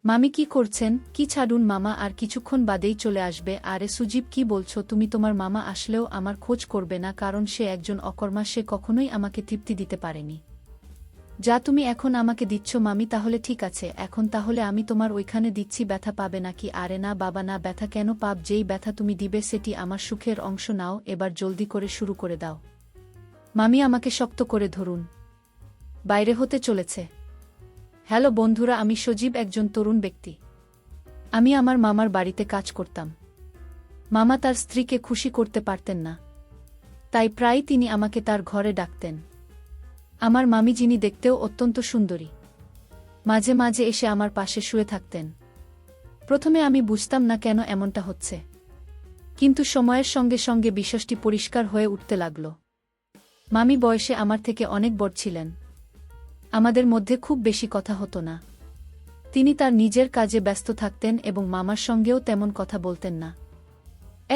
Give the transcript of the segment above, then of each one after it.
মামি কি করছেন? কি ছাড়ুন মামা আর কিছুক্ষণ বাদেই চলে আসবে। আরে সুজিব কি বলছো তুমি? তোমার মামা আসলেও আমার খোঁজ করবে না, কারণ সে একজন অকর্মা, সে কখনোই আমাকে তৃপ্তি দিতে পারেনি। যা তুমি এখন আমাকে দিচ্ছ মামি, তাহলে ঠিক আছে, এখন তাহলে আমি তোমার ওইখানে দিচ্ছি, ব্যথা পাবে নাকি? আরে না বাবা না, ব্যথা কেন পাব? যেই ব্যথা তুমি দিবে সেটি আমার সুখের অংশ। নাও এবার জলদি করে শুরু করে দাও মামি, আমাকে শক্ত করে ধরুন, বাইরে হতে চলেছে। হ্যালো বন্ধুরা, আমি সজীব, একজন তরুণ ব্যক্তি। আমি আমার মামার বাড়িতে কাজ করতাম। মামা তার স্ত্রীকে খুশি করতে পারতেন না, তাই প্রায়ই তিনি আমাকে তার ঘরে ডাকতেন। আমার মামি, যিনি দেখতেও অত্যন্ত সুন্দরী, মাঝে মাঝে এসে আমার পাশে শুয়ে থাকতেন। প্রথমে আমি বুঝতাম না কেন এমনটা হচ্ছে, কিন্তু সময়ের সঙ্গে সঙ্গে বিষয়টি পরিষ্কার হয়ে উঠতে লাগল। মামি বয়সে আমার থেকে অনেক বড় ছিলেন। আমাদের মধ্যে খুব বেশি কথা হতো না। তিনি তার নিজের কাজে ব্যস্ত থাকতেন এবং মামার সঙ্গেও তেমন কথা বলতেন না।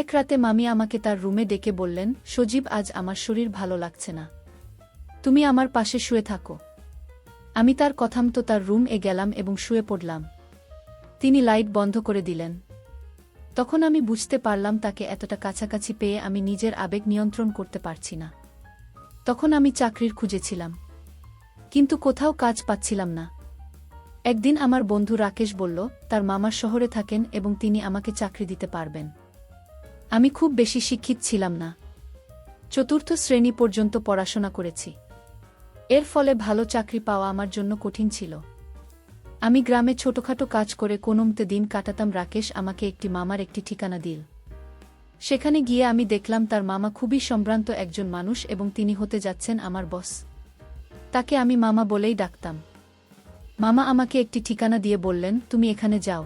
এক রাতে মামি আমাকে তার রুমে ডেকে বললেন, সজীব, আজ আমার শরীর ভালো লাগছে না, তুমি আমার পাশে শুয়ে থাকো। আমি তার কথা মতো তার রুম এ গেলাম এবং শুয়ে পড়লাম। তিনি লাইট বন্ধ করে দিলেন। তখন আমি বুঝতে পারলাম তাকে এতটা কাছাকাছি পেয়ে আমি নিজের আবেগ নিয়ন্ত্রণ করতে পারছি না। তখন আমি চাকরির খুঁজেছিলাম, কিন্তু কোথাও কাজ পাচ্ছিলাম না। একদিন আমার বন্ধু রাকেশ বলল, তার মামার শহরে থাকেন এবং তিনি আমাকে চাকরি দিতে পারবেন। আমি খুব বেশি শিক্ষিত ছিলাম না, চতুর্থ শ্রেণী পর্যন্ত পড়াশোনা করেছি। এর ফলে ভালো চাকরি পাওয়া আমার জন্য কঠিন ছিল। আমি গ্রামে ছোটখাটো কাজ করে কোনোমতে দিন কাটাতাম। রাকেশ আমাকে একটি মামার একটি ঠিকানা দিল। সেখানে গিয়ে আমি দেখলাম তার মামা খুবই সম্ভ্রান্ত একজন মানুষ এবং তিনি হতে যাচ্ছেন আমার বস। তাকে আমি মামা বলেই ডাকতাম। মামা আমাকে একটি ঠিকানা দিয়ে বললেন, তুমি এখানে যাও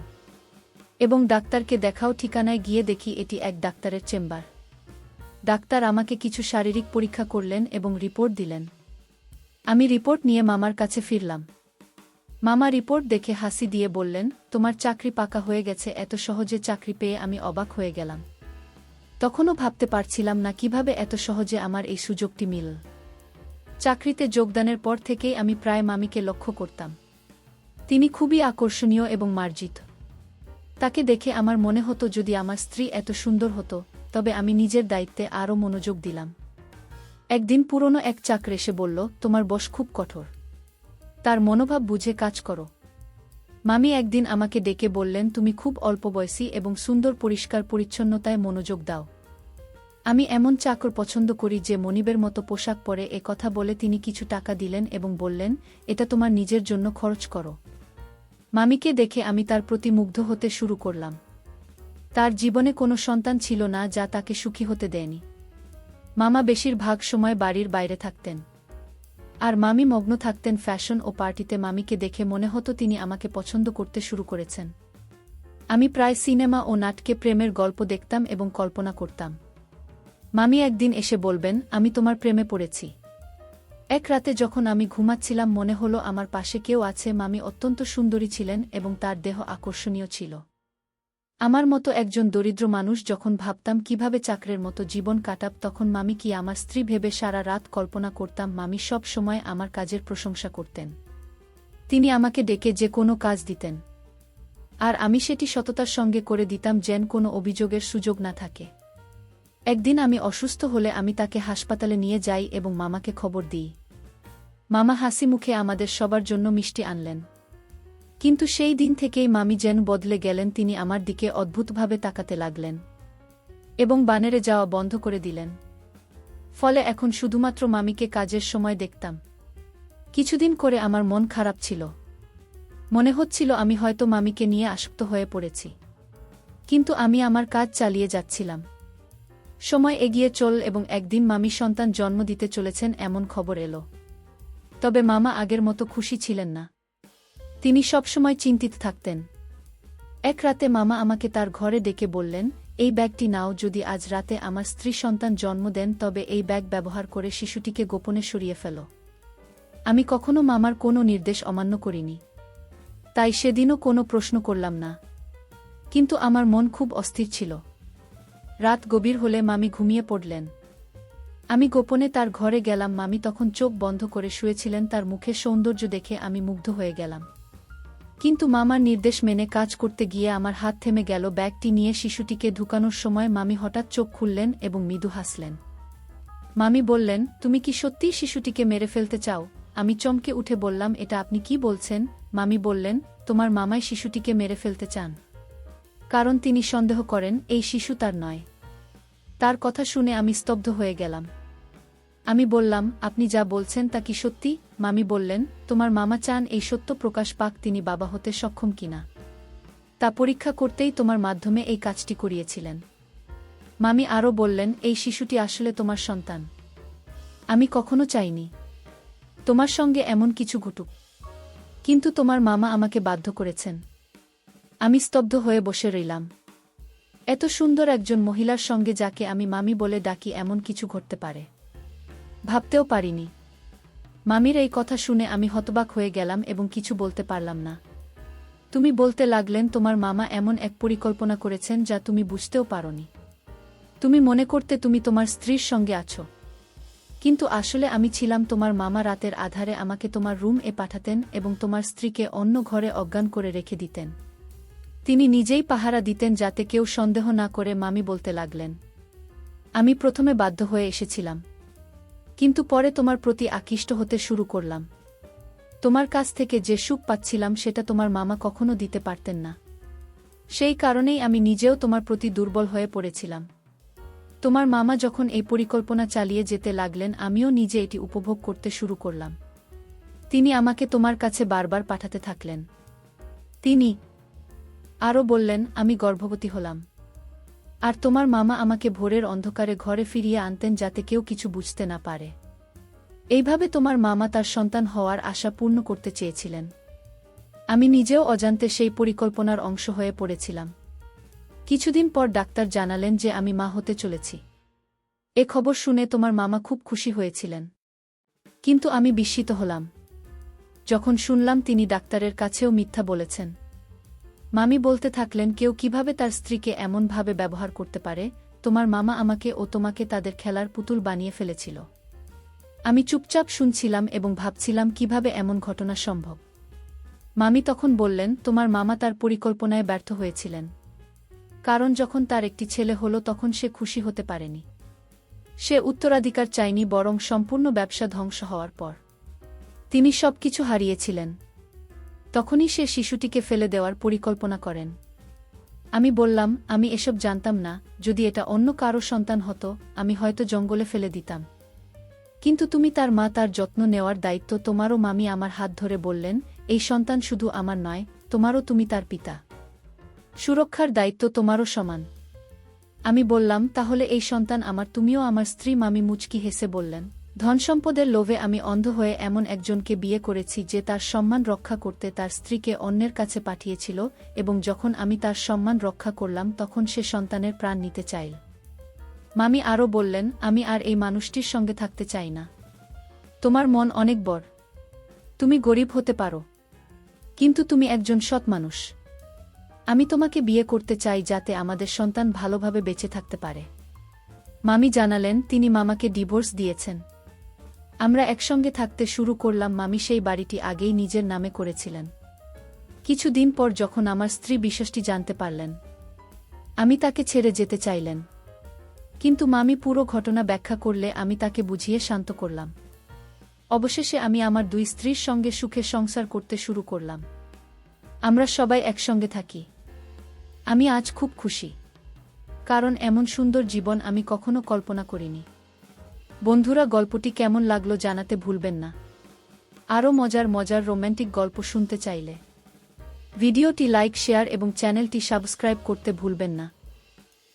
এবং ডাক্তারকে দেখাও। ঠিকানায় গিয়ে দেখি এটি এক ডাক্তারের চেম্বার। ডাক্তার আমাকে কিছু শারীরিক পরীক্ষা করলেন এবং রিপোর্ট দিলেন। আমি রিপোর্ট নিয়ে মামার কাছে ফিরলাম। মামা রিপোর্ট দেখে হাসি দিয়ে বললেন, তোমার চাকরি পাকা হয়ে গেছে। এত সহজে চাকরি পেয়ে আমি অবাক হয়ে গেলাম। তখনও ভাবতে পারছিলাম না কিভাবে এত সহজে আমার এই সুযোগটি মিলল। চাকরিতে যোগদানের পর থেকেই আমি প্রায় মামিকে লক্ষ্য করতাম। তিনি খুবই আকর্ষণীয় এবং মার্জিত। তাকে দেখে আমার মনে হতো যদি আমার স্ত্রী এত সুন্দর হতো, তবে আমি নিজের দায়িত্বে আরও মনোযোগ দিলাম। একদিন পুরনো এক চাকর এসে বলল, তোমার বস খুব কঠোর, তার মনোভাব বুঝে কাজ করো। মামি একদিন আমাকে ডেকে বললেন, তুমি খুব অল্প বয়সী এবং সুন্দর, পরিষ্কার পরিচ্ছন্নতায় মনোযোগ দাও। আমি এমন চাকর পছন্দ করি যে মনিবের মতো পোশাক পরে। এ কথা বলে তিনি কিছু টাকা দিলেন এবং বললেন, এটা তোমার নিজের জন্য খরচ করো। মামিকে দেখে আমি তার প্রতি মুগ্ধ হতে শুরু করলাম। তার জীবনে কোনো সন্তান ছিল না যা তাকে সুখী হতে দেয়নি। মামা বেশিরভাগ সময় বাড়ির বাইরে থাকতেন, আর মামি মগ্ন থাকতেন ফ্যাশন ও পার্টিতে। মামিকে দেখে মনে হতো তিনি আমাকে পছন্দ করতে শুরু করেছেন। আমি প্রায় সিনেমা ও নাটকে প্রেমের গল্প দেখতাম এবং কল্পনা করতাম। মামি একদিন এসে বলবেন, আমি তোমার প্রেমে পড়েছি। এক রাতে যখন আমি ঘুমাচ্ছিলাম মনে হলো আমার পাশে কেউ আছে। মামি অত্যন্ত সুন্দরী ছিলেন এবং তার দেহ আকর্ষণীয় ছিল। আমার মতো একজন দরিদ্র মানুষ যখন ভাবতাম কিভাবে চাকরের মতো জীবন কাটাব, তখন মামি কি আমার স্ত্রী ভেবে সারা রাত কল্পনা করতাম। মামি সব সময় আমার কাজের প্রশংসা করতেন। তিনি আমাকে ডেকে যে কোনো কাজ দিতেন, আর আমি সেটি সততার সঙ্গে করে দিতাম, যেন কোনো অভিযোগের সুযোগ না থাকে। একদিন আমি অসুস্থ হলে আমি তাকে হাসপাতালে নিয়ে যাই এবং মামাকে খবর দিই। মামা হাসি মুখে আমাদের সবার জন্য মিষ্টি আনলেন। কিন্তু সেই দিন থেকেই মামি যেন বদলে গেলেন। তিনি আমার দিকে অদ্ভুতভাবে তাকাতে লাগলেন এবং বানেরে যাওয়া বন্ধ করে দিলেন। ফলে এখন শুধুমাত্র মামিকে কাজের সময় দেখতাম। কিছুদিন করে আমার মন খারাপ ছিল। মনে হচ্ছিল আমি হয়তো মামিকে নিয়ে আসক্ত হয়ে পড়েছি, কিন্তু আমি আমার কাজ চালিয়ে যাচ্ছিলাম। সময় এগিয়ে চল এবং একদিন মামি সন্তান জন্ম দিতে চলেছেন এমন খবর এলো। তবে মামা আগের মতো খুশি ছিলেন না। তিনি সবসময় চিন্তিত থাকতেন। এক রাতে মামা আমাকে তার ঘরে ডেকে বললেন, এই ব্যাগটি নাও। যদি আজ রাতে আমার স্ত্রী সন্তান জন্ম দেন তবে এই ব্যাগ ব্যবহার করে শিশুটিকে গোপনে সরিয়ে ফেলো। আমি কখনো মামার কোনো নির্দেশ অমান্য করিনি, তাই সেদিনও কোনো প্রশ্ন করলাম না। কিন্তু আমার মন খুব অস্থির ছিল। রাত গভীর হলে মামি ঘুমিয়ে পড়লেন। আমি গোপনে তার ঘরে গেলাম। মামি তখন চোখ বন্ধ করে শুয়েছিলেন। তার মুখের সৌন্দর্য দেখে আমি মুগ্ধ হয়ে গেলাম। কিন্তু মামার নির্দেশ মেনে কাজ করতে গিয়ে আমার হাত থেমে গেল। ব্যাগটি নিয়ে শিশুটিকে ঢুকানোর সময় মামি হঠাৎ চোখ খুললেন এবং মৃদু হাসলেন। মামি বললেন, তুমি কি সত্যিই শিশুটিকে মেরে ফেলতে চাও? আমি চমকে উঠে বললাম, এটা আপনি কি বলছেন? মামি বললেন, তোমার মামাই শিশুটিকে মেরে ফেলতে চান, কারণ তিনি সন্দেহ করেন এই শিশু তার নয়। তার কথা শুনে আমি স্তব্ধ হয়ে গেলাম। আমি বললাম, আপনি যা বলছেন তা কি সত্যি? মামি বললেন, তোমার মামা চান এই সত্য প্রকাশ পাক, তিনি বাবা হতে সক্ষম কিনা তা পরীক্ষা করতেই তোমার মাধ্যমে এই কাজটি করিয়েছিলেন। মামি আরও বললেন, এই শিশুটি আসলে তোমার সন্তান। আমি কখনো চাইনি তোমার সঙ্গে এমন কিছু ঘটুক, কিন্তু তোমার মামা আমাকে বাধ্য করেছেন। আমি স্তব্ধ হয়ে বসে রইলাম। এত সুন্দর একজন মহিলার সঙ্গে, যাকে আমি মামি বলে ডাকি, এমন কিছু ঘটতে পারে ভাবতেও পারিনি। মামির এই কথা শুনে আমি হতবাক হয়ে গেলাম এবং কিছু বলতে পারলাম না। তুমি বলতে লাগলেন, তোমার মামা এমন এক পরিকল্পনা করেছেন যা তুমি বুঝতেও পারোনি। তুমি মনে করতে তুমি তোমার স্ত্রীর সঙ্গে আছো, কিন্তু আসলে আমি ছিলাম। তোমার মামা রাতের আধারে আমাকে তোমার রুম-এ পাঠাতেন এবং তোমার স্ত্রীকে অন্য ঘরে অজ্ঞান করে রেখে দিতেন। তিনি নিজেই পাহারা দিতেন যাতে কেউ সন্দেহ না করে। মামি বলতে লাগলেন, আমি প্রথমে বাধ্য হয়ে এসেছিলাম, কিন্তু পরে তোমার প্রতি আকৃষ্ট হতে শুরু করলাম। তোমার কাছ থেকে যে সুখ পাচ্ছিলাম সেটা তোমার মামা কখনো দিতে পারতেন না। সেই কারণেই আমি নিজেও তোমার প্রতি দুর্বল হয়ে পড়েছিলাম। তোমার মামা যখন এই পরিকল্পনা চালিয়ে যেতে লাগলেন, আমিও নিজে এটি উপভোগ করতে শুরু করলাম। তিনি আমাকে তোমার কাছে বারবার পাঠাতে থাকলেন। তিনি আরও বললেন, আমি গর্ভবতী হলাম, আর তোমার মামা আমাকে ভোরের অন্ধকারে ঘরে ফিরিয়ে আনতেন যাতে কেউ কিছু বুঝতে না পারে। এইভাবে তোমার মামা তার সন্তান হওয়ার আশা পূর্ণ করতে চেয়েছিলেন। আমি নিজেও অজান্তে সেই পরিকল্পনার অংশ হয়ে পড়েছিলাম। কিছুদিন পর ডাক্তার জানালেন যে আমি মা হতে চলেছি। এ খবর শুনে তোমার মামা খুব খুশি হয়েছিলেন, কিন্তু আমি বিস্মিত হলাম যখন শুনলাম তিনি ডাক্তারের কাছেও মিথ্যা বলেছেন। মামি বলতে থাকলেন, কেউ কিভাবে তার স্ত্রীকে এমনভাবে ব্যবহার করতে পারে? তোমার মামা আমাকে ও তোমাকে তাদের খেলার পুতুল বানিয়ে ফেলেছিল। আমি চুপচাপ শুনছিলাম এবং ভাবছিলাম কিভাবে এমন ঘটনা সম্ভব। মামি তখন বললেন, তোমার মামা তার পরিকল্পনায় ব্যর্থ হয়েছিলেন, কারণ যখন তার একটি ছেলে হলো তখন সে খুশি হতে পারেনি। সে উত্তরাধিকার চায়নি, বরং সম্পূর্ণ ব্যবসা ধ্বংস হওয়ার পর তিনি সবকিছু হারিয়েছিলেন। তখনই সে শিশুটিকে ফেলে দেওয়ার পরিকল্পনা করেন। আমি বললাম, আমি এসব জানতাম না। যদি এটা অন্য কারো সন্তান হতো, আমি হয়তো জঙ্গলে ফেলে দিতাম, কিন্তু তুমি তার মা, তার যত্ন নেওয়ার দায়িত্ব তোমারও। মামি আমার হাত ধরে বললেন, এই সন্তান শুধু আমার নয়, তোমারও। তুমি তার পিতা, সুরক্ষার দায়িত্ব তোমারও সমান। আমি বললাম, তাহলে এই সন্তান আমার, তুমিও আমার স্ত্রী। মামি মুচকি হেসে বললেন, ধনসম্পদের লোভে আমি অন্ধ হয়ে এমন একজনকে বিয়ে করেছি যে তার সম্মান রক্ষা করতে তার স্ত্রীকে অন্যের কাছে পাঠিয়েছিল, এবং যখন আমি তার সম্মান রক্ষা করলাম তখন সে সন্তানের প্রাণ নিতে চাইল। মামি আরও বললেন, আমি আর এই মানুষটির সঙ্গে থাকতে চাই না। তোমার মন অনেক বড়, তুমি গরিব হতে পারো, কিন্তু তুমি একজন সৎ মানুষ। আমি তোমাকে বিয়ে করতে চাই যাতে আমাদের সন্তান ভালোভাবে বেঁচে থাকতে পারে। মামি জানালেন, তিনি মামাকে ডিভোর্স দিয়েছেন। আমরা একসঙ্গে থাকতে শুরু করলাম। মামি সেই বাড়িটি আগেই নিজের নামে করেছিলেন। কিছুদিন পর যখন আমার স্ত্রী বিষয়টি জানতে পারলেন, আমি তাকে ছেড়ে যেতে চাইলেন, কিন্তু মামি পুরো ঘটনা ব্যাখ্যা করলে আমি তাকে বুঝিয়ে শান্ত করলাম। অবশেষে আমি আমার দুই স্ত্রীর সঙ্গে সুখে সংসার করতে শুরু করলাম। আমরা সবাই একসঙ্গে থাকি। আমি আজ খুব খুশি, কারণ এমন সুন্দর জীবন আমি কখনো কল্পনা করিনি। বন্ধুরা, গল্পটি কেমন লাগলো জানাতে ভুলবেন না। আরও মজার মজার রোম্যান্টিক গল্প শুনতে চাইলে ভিডিওটি লাইক, শেয়ার এবং চ্যানেলটি সাবস্ক্রাইব করতে ভুলবেন না।